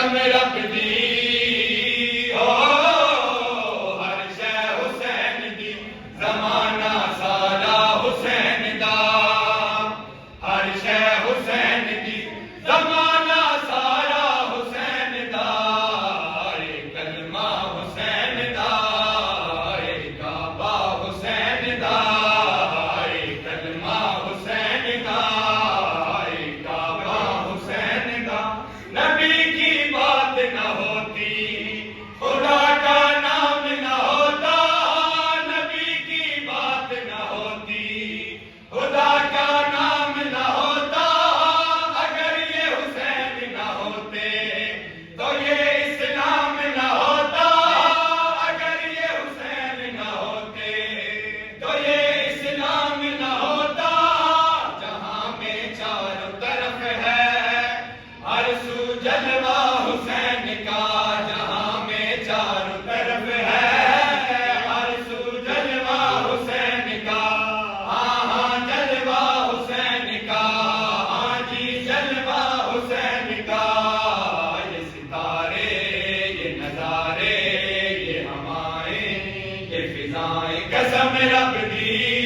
قسم رب دی ہر شے حسین دی زمانہ سارا حسین دا ہر شے حسین دی زمانہ سارا حسین دا کلمہ حسین دا کعبہ حسین دا کلمہ حسین دا کعبہ حسین دا نبی کی بات نہ ہوتی خدا کا نام نہ ہوتا نبی کی بات نہ ہوتی خدا کا نام نہ ہوتا اگر یہ حسین نہ ہوتے تو یہ اسلام نہ ہوتا اگر یہ حسین نہ ہوتے تو یہ اسلام نہ ہوتا جہاں میں چاروں طرف ہے ہر سو جلوہ حسین کا جہاں میں چاروں طرف ہے ہر سو جلوہ حسین کا ہاں جلوہ حسین کا ہاں جی جلوہ حسین کا یہ ستارے یہ نظارے یہ ہوائیں یہ فضائیں قسم رب دی